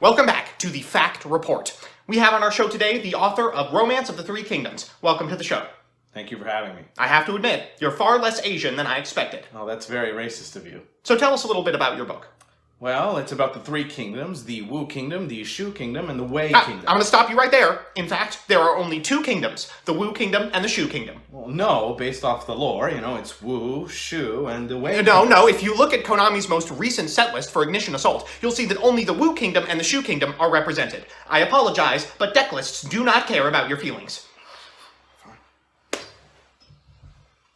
Welcome back to the Fact Report. We have on our show today the author of Romance of the Three Kingdoms. Welcome to the show. Thank you for having me. I have to admit, you're far less Asian than I expected. Oh, that's very racist of you. So tell us a little bit about your book. Well, it's about the three kingdoms, the Wu Kingdom, the Shu Kingdom, and the Wei Kingdom. I'm going to stop you right there. In fact, there are only two kingdoms, the Wu Kingdom and the Shu Kingdom. Well, no, based off the lore, it's Wu, Shu, and the Wei No, if you look at Konami's most recent set list for Ignition Assault, you'll see that only the Wu Kingdom and the Shu Kingdom are represented. I apologize, but deck lists do not care about your feelings.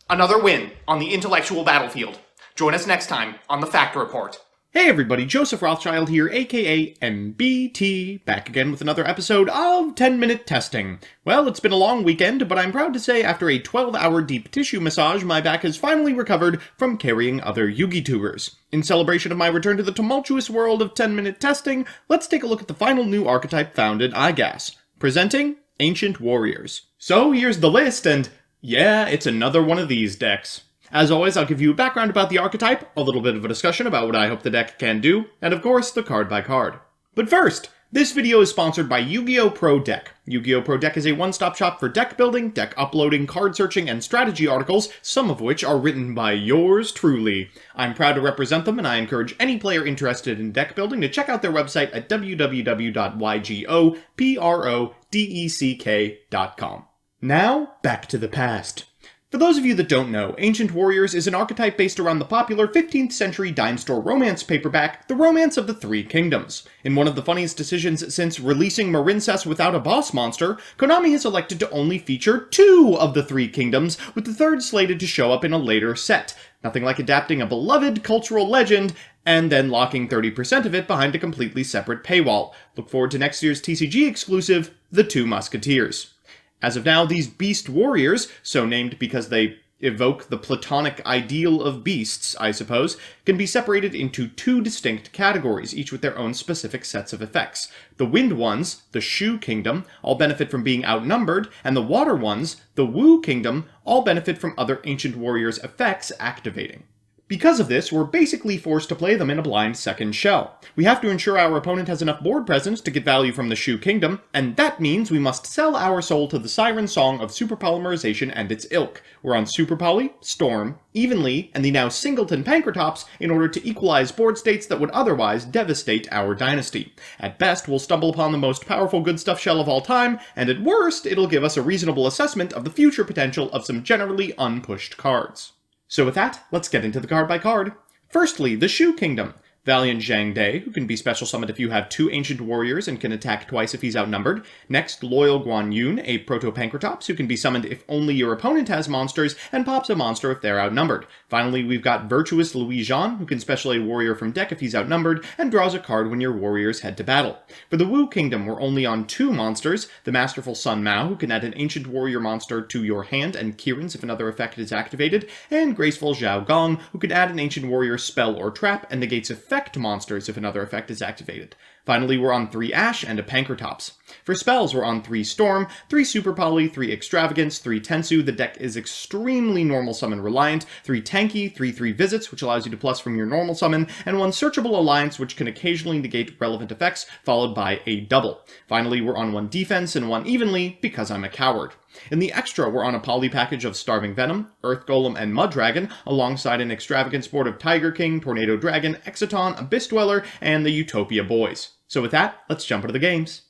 Another win on the intellectual battlefield. Join us next time on the Fact Report. Hey everybody, Joseph Rothschild here, aka MBT, back again with another episode of 10-Minute Testing. Well, it's been a long weekend, but I'm proud to say after a 12-hour deep tissue massage, my back has finally recovered from carrying other Yugi tubers. In celebration of my return to the tumultuous world of 10-Minute Testing, let's take a look at the final new archetype found in IGAS. Presenting Ancient Warriors. So here's the list, and yeah, it's another one of these decks. As always, I'll give you a background about the archetype, a little bit of a discussion about what I hope the deck can do, and of course, the card by card. But first, this video is sponsored by Yu-Gi-Oh! Pro Deck. Yu-Gi-Oh! Pro Deck is a one-stop shop for deck building, deck uploading, card searching, and strategy articles, some of which are written by yours truly. I'm proud to represent them, and I encourage any player interested in deck building to check out their website at www.ygoprodeck.com. Now, back to the past. For those of you that don't know, Ancient Warriors is an archetype based around the popular 15th century dime store romance paperback, The Romance of the Three Kingdoms. In one of the funniest decisions since releasing Marincess without a boss monster, Konami has elected to only feature two of the Three Kingdoms, with the third slated to show up in a later set. Nothing like adapting a beloved cultural legend and then locking 30% of it behind a completely separate paywall. Look forward to next year's TCG exclusive, The Two Musketeers. As of now, these beast warriors, so named because they evoke the platonic ideal of beasts, I suppose, can be separated into two distinct categories, each with their own specific sets of effects. The wind ones, the Shu Kingdom, all benefit from being outnumbered, and the water ones, the Wu Kingdom, all benefit from other Ancient Warriors' effects activating. Because of this, we're basically forced to play them in a blind second shell. We have to ensure our opponent has enough board presence to get value from the Shu Kingdom, and that means we must sell our soul to the siren song of superpolymerization and its ilk. We're on Super Poly, Storm, Evenly, and the now Singleton Pankratops in order to equalize board states that would otherwise devastate our dynasty. At best, we'll stumble upon the most powerful good stuff shell of all time, and at worst, it'll give us a reasonable assessment of the future potential of some generally unpushed cards. So with that, let's get into the card by card. Firstly, the Shu Kingdom. Valiant Zhang De, who can be special summoned if you have two Ancient Warriors and can attack twice if he's outnumbered. Next, Loyal Guan Yun, a Proto-Pankratops, who can be summoned if only your opponent has monsters, and pops a monster if they're outnumbered. Finally, we've got Virtuous Louis Jean, who can special a warrior from deck if he's outnumbered, and draws a card when your warriors head to battle. For the Wu Kingdom, we're only on two monsters, the Masterful Sun Mao, who can add an Ancient Warrior monster to your hand and Kirin's if another effect is activated, and Graceful Zhao Gong, who can add an Ancient Warrior spell or trap and negates effect monsters if another effect is activated. Finally, we're on 3 Ash and a Pankratops. For spells, we're on 3 Storm, 3 Super Poly, 3 Extravagance, 3 Tensu, the deck is extremely normal summon reliant, 3 Tanky, 3 Visits, which allows you to plus from your normal summon, and 1 Searchable Alliance, which can occasionally negate relevant effects, followed by a double. Finally, we're on 1 Defense and 1 Evenly, because I'm a coward. In the extra, we're on a poly package of Starving Venom, Earth Golem, and Mud Dragon, alongside an Extravagance board of Tiger King, Tornado Dragon, Exciton, Abyss Dweller, and the Utopia Boys. So with that, let's jump into the games.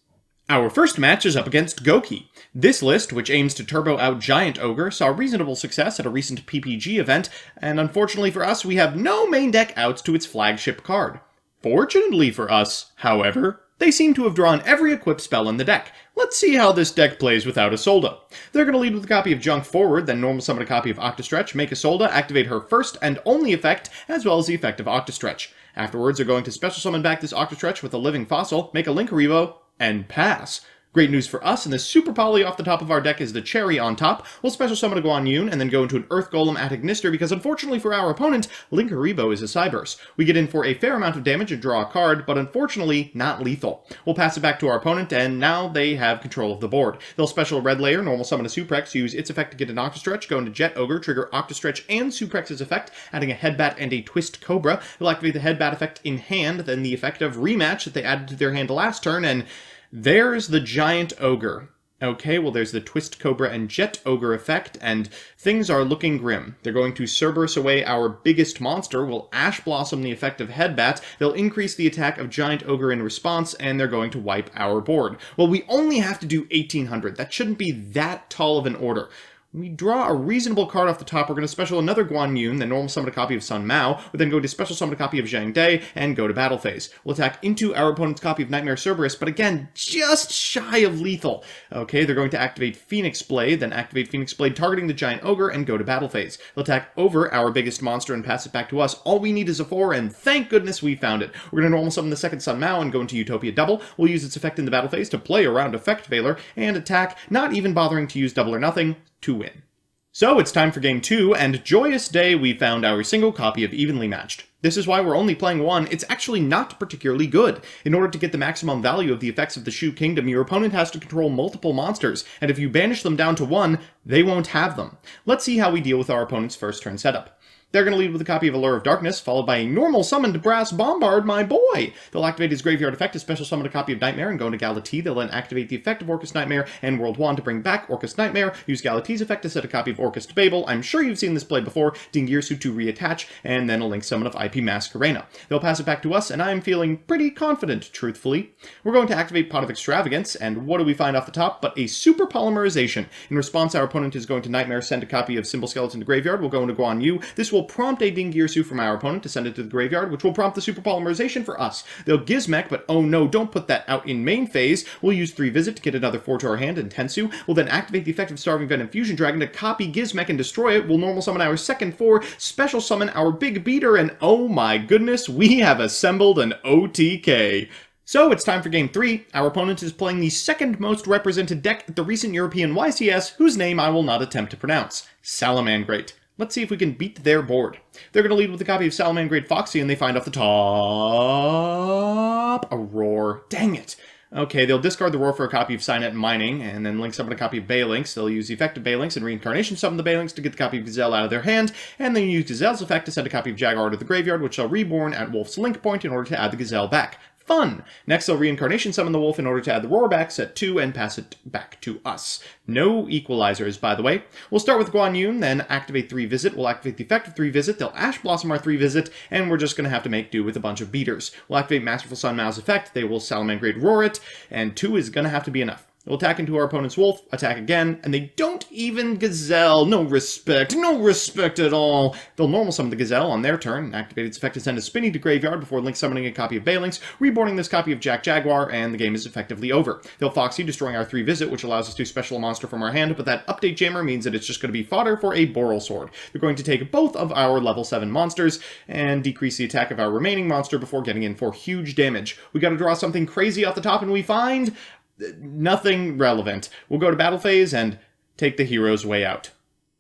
Our first match is up against Goki. This list, which aims to turbo out Giant Ogre, saw reasonable success at a recent PPG event, and unfortunately for us, we have no main deck outs to its flagship card. Fortunately for us, however, they seem to have drawn every equipped spell in the deck. Let's see how this deck plays without a Solda. They're going to lead with a copy of Junk Forward, then normal summon a copy of Octastretch, make a Solda, activate her first and only effect, as well as the effect of Octastretch. Afterwards, they're going to special summon back this Octastretch with a Living Fossil, make a Link Revo, and pass. Great news for us, and the Super Poly off the top of our deck is the cherry on top. We'll special summon a Guan Yun and then go into an Earth Golem at Ignister because unfortunately for our opponent, Linkuriboh is a Cyberse. We get in for a fair amount of damage and draw a card, but unfortunately not lethal. We'll pass it back to our opponent, and now they have control of the board. They'll special a red layer, normal summon a Suprex, use its effect to get an Octastretch, go into Jet Ogre, trigger Octastretch and Suprex's effect, adding a Headbat and a Twist Cobra. They'll activate the Headbat effect in hand, then the effect of Rematch that they added to their hand last turn, and there's the Giant Ogre. Okay, well there's the Twist Cobra and Jet Ogre effect, and things are looking grim. They're going to Cerberus away our biggest monster, will Ash Blossom the effect of Headbat, they'll increase the attack of Giant Ogre in response, and they're going to wipe our board. Well, we only have to do 1800. That shouldn't be that tall of an order. We draw a reasonable card off the top. We're going to special another Guan Yun, then normal summon a copy of Sun Mao. We're then going to special summon a copy of Zhang Dai, and go to battle phase. We'll attack into our opponent's copy of Nightmare Cerberus, but again, just shy of lethal. Okay, they're going to activate Phoenix Blade, then activate Phoenix Blade targeting the Giant Ogre, and go to battle phase. They'll attack over our biggest monster and pass it back to us. All we need is a 4, and thank goodness we found it. We're going to normal summon the second Sun Mao and go into Utopia Double. We'll use its effect in the battle phase to play around Effect Veiler, and attack, not even bothering to use double or nothing, to win. So it's time for game 2, and joyous day we found our single copy of Evenly Matched. This is why we're only playing one. It's actually not particularly good. In order to get the maximum value of the effects of the Shu Kingdom, your opponent has to control multiple monsters, and if you banish them down to 1, they won't have them. Let's see how we deal with our opponent's first turn setup. They're going to lead with a copy of Allure of Darkness, followed by a normal summoned Brass Bombard, my boy! They'll activate his graveyard effect to special summon a copy of Nightmare and go into Galatea. They'll then activate the effect of Orcust Nightmare and World Wand to bring back Orcust Nightmare, use Galatea's effect to set a copy of Orcust Babel. I'm sure you've seen this play before, Dingirsu to reattach, and then a link summon of IP Masquerena. They'll pass it back to us, and I'm feeling pretty confident, truthfully. We're going to activate Pot of Extravagance, and what do we find off the top but a Super Polymerization. In response, our opponent is going to Nightmare, send a copy of Symbol Skeleton to graveyard. We'll go into Guan Yu. This will prompt a Dingirsu from our opponent to send it to the graveyard, which will prompt the Super Polymerization for us. They'll Gizmek, but oh no, don't put that out in main phase. We'll use 3 Visit to get another 4 to our hand, and Tensu. We'll then activate the effect of Starving Venom Fusion Dragon to copy Gizmek and destroy it. We'll normal summon our second 4, special summon our big beater, and oh my goodness, we have assembled an OTK. So it's time for game 3. Our opponent is playing the second most represented deck at the recent European YCS, whose name I will not attempt to pronounce. Salamangreat. Let's see if we can beat their board. They're going to lead with a copy of Salamangreat Foxy, and they find off the top a Roar. Dang it. Okay, they'll discard the Roar for a copy of Cynet Mining, and then link summon a copy of Baelinx. They'll use the effect of Baelinx and reincarnation summon the Baelinx to get the copy of Gazelle out of their hand, and then use Gazelle's effect to send a copy of Jaguar to the graveyard, which shall reborn at Wolf's Link Point in order to add the Gazelle back. Fun! Next, they'll reincarnation summon the wolf in order to add the Roar back, set 2, and pass it back to us. No equalizers, by the way. We'll start with Guan Yun, then activate 3 Visit. We'll activate the effect of 3 Visit. They'll Ash Blossom our 3 Visit, and we're just going to have to make do with a bunch of beaters. We'll activate Masterful Sun Mao's effect. They will Salamangreat Roar it, and 2 is going to have to be enough. They'll attack into our opponent's wolf, attack again, and they don't even Gazelle. No respect at all. They'll normal summon the Gazelle on their turn, activate its effect to send a Spinny to graveyard before link summoning a copy of Baelinx, reborning this copy of Jaguar, and the game is effectively over. They'll Foxy, destroying our 3 Visit, which allows us to special a monster from our hand, but that update jammer means that it's just going to be fodder for a Boral Sword. They're going to take both of our level 7 monsters, and decrease the attack of our remaining monster before getting in for huge damage. We gotta draw something crazy off the top, and we find nothing relevant. We'll go to battle phase and take the hero's way out.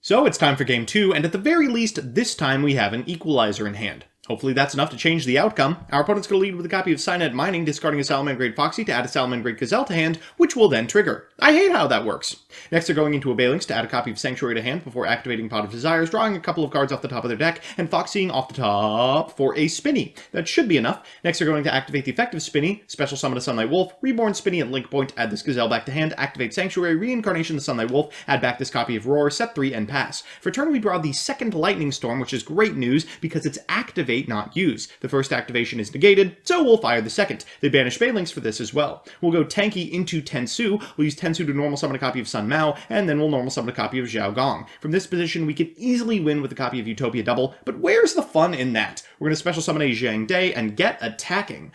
So it's time for game 2, and at the very least, this time we have an equalizer in hand. Hopefully that's enough to change the outcome. Our opponent's going to lead with a copy of Cynet Mining, discarding a Salamangreat Foxy to add a Salamangreat Gazelle to hand, which will then trigger. I hate how that works. Next, they're going into a Baelinx to add a copy of Sanctuary to hand before activating Pot of Desires, drawing a couple of cards off the top of their deck, and Foxying off the top for a Spinny. That should be enough. Next, they're going to activate the effect of Spinny, special summon a Sunlight Wolf, reborn Spinny at Link Point, add this Gazelle back to hand, activate Sanctuary, reincarnation the Sunlight Wolf, add back this copy of Roar, set 3, and pass. For turn, we draw the second Lightning Storm, which is great news because it's activate, not use. The first activation is negated, so we'll fire the second. They banish Baelinx for this as well. We'll go tanky into Tensu. We'll use Tensu to normal summon a copy of Sun Mao, and then we'll normal summon a copy of Xiao Gong. From this position, we can easily win with a copy of Utopia Double, but where's the fun in that? We're going to special summon a Zhang Dai and get attacking.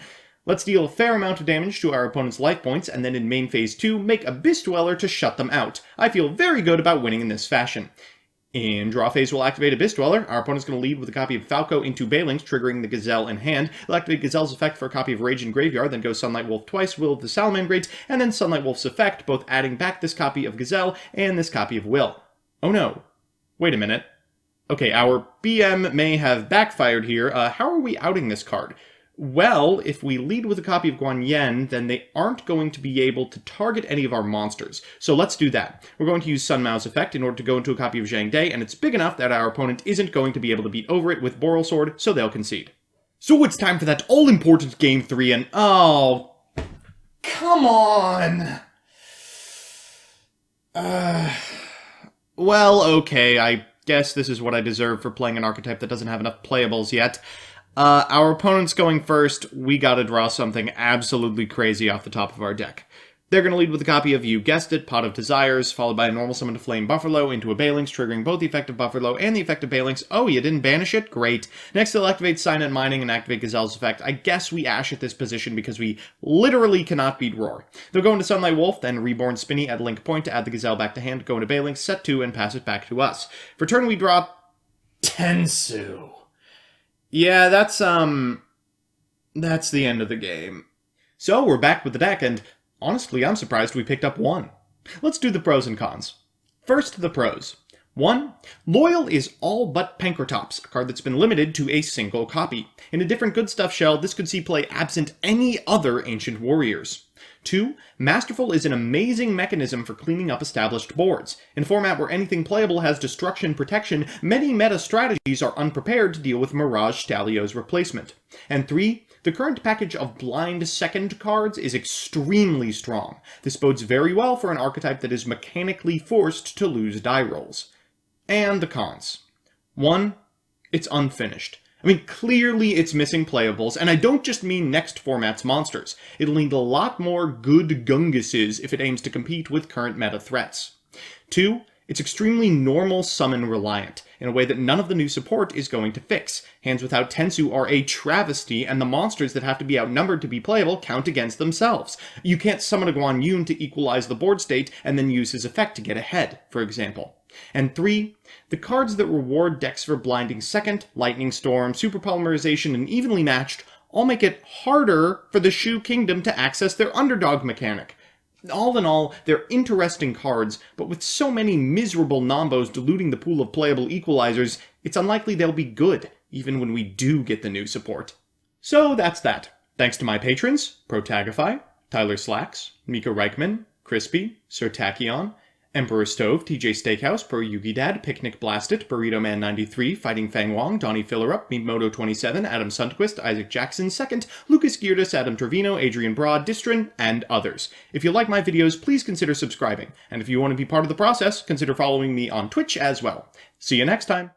Let's deal a fair amount of damage to our opponent's life points, and then in main phase 2, make Abyss Dweller to shut them out. I feel very good about winning in this fashion. In draw phase, we'll activate Abyss Dweller. Our opponent's going to lead with a copy of Falco into Balings, triggering the Gazelle in hand. He'll activate Gazelle's effect for a copy of Rage in Graveyard, then go Sunlight Wolf twice, Will of the Salamangreat, and then Sunlight Wolf's effect, both adding back this copy of Gazelle and this copy of Will. Oh no. Wait a minute. Okay, our BM may have backfired here. How are we outing this card? Well, if we lead with a copy of Guan Yen, then they aren't going to be able to target any of our monsters. So let's do that. We're going to use Sun Mao's effect in order to go into a copy of Zhang Dai, and it's big enough that our opponent isn't going to be able to beat over it with Boral Sword, so they'll concede. So it's time for that all-important Game 3, and oh, come on! Well, okay, I guess this is what I deserve for playing an archetype that doesn't have enough playables yet. Our opponent's going first. We gotta draw something absolutely crazy off the top of our deck. They're gonna lead with a copy of, you guessed it, Pot of Desires, followed by a normal summon to Flame Buffalo into a Balings, triggering both the effect of Buffalo and the effect of Balings. Oh, you didn't banish it? Great. Next, they'll activate Signet Mining and activate Gazelle's effect. I guess we Ash at this position because we literally cannot beat Roar. They'll go into Sunlight Wolf, then Reborn Spinny at Link Point to add the Gazelle back to hand, go into Balings, set 2, and pass it back to us. For turn, we draw Tensu. Yeah, that's the end of the game. So, we're back with the deck, and honestly, I'm surprised we picked up 1. Let's do the pros and cons. First, the pros. 1. Loyal is all but Pankratops, a card that's been limited to a single copy. In a different good stuff shell, this could see play absent any other Ancient Warriors. 2. Masterful is an amazing mechanism for cleaning up established boards. In a format where anything playable has destruction protection, many meta strategies are unprepared to deal with Mirage Stalio's replacement. And 3. The current package of blind second cards is extremely strong. This bodes very well for an archetype that is mechanically forced to lose die rolls. And the cons. 1. It's unfinished. I mean, clearly it's missing playables, and I don't just mean next format's monsters. It'll need a lot more good Gunguses if it aims to compete with current meta threats. 2. It's extremely normal summon reliant, in a way that none of the new support is going to fix. Hands without Tensu are a travesty, and the monsters that have to be outnumbered to be playable count against themselves. You can't summon a Guan Yun to equalize the board state and then use his effect to get ahead, for example. And 3. The cards that reward decks for Blinding Second, Lightning Storm, Super Polymerization, and Evenly Matched all make it harder for the Shu Kingdom to access their underdog mechanic. All in all, they're interesting cards, but with so many miserable nombos diluting the pool of playable equalizers, it's unlikely they'll be good, even when we do get the new support. So that's that. Thanks to my patrons, Protagify, Tyler Slacks, Mika Reichman, Crispy, Sir Tachyon, Emperor Stove, TJ Steakhouse, Pro Yugi Dad, Picnic Blasted, Burrito Man 93, Fighting Fang Wong, Donnie Fillerup, Meatmoto 27, Adam Sundquist, Isaac Jackson 2nd, Lucas Geardas, Adam Trevino, Adrian Broad, Distrin, and others. If you like my videos, please consider subscribing, and if you want to be part of the process, consider following me on Twitch as well. See you next time!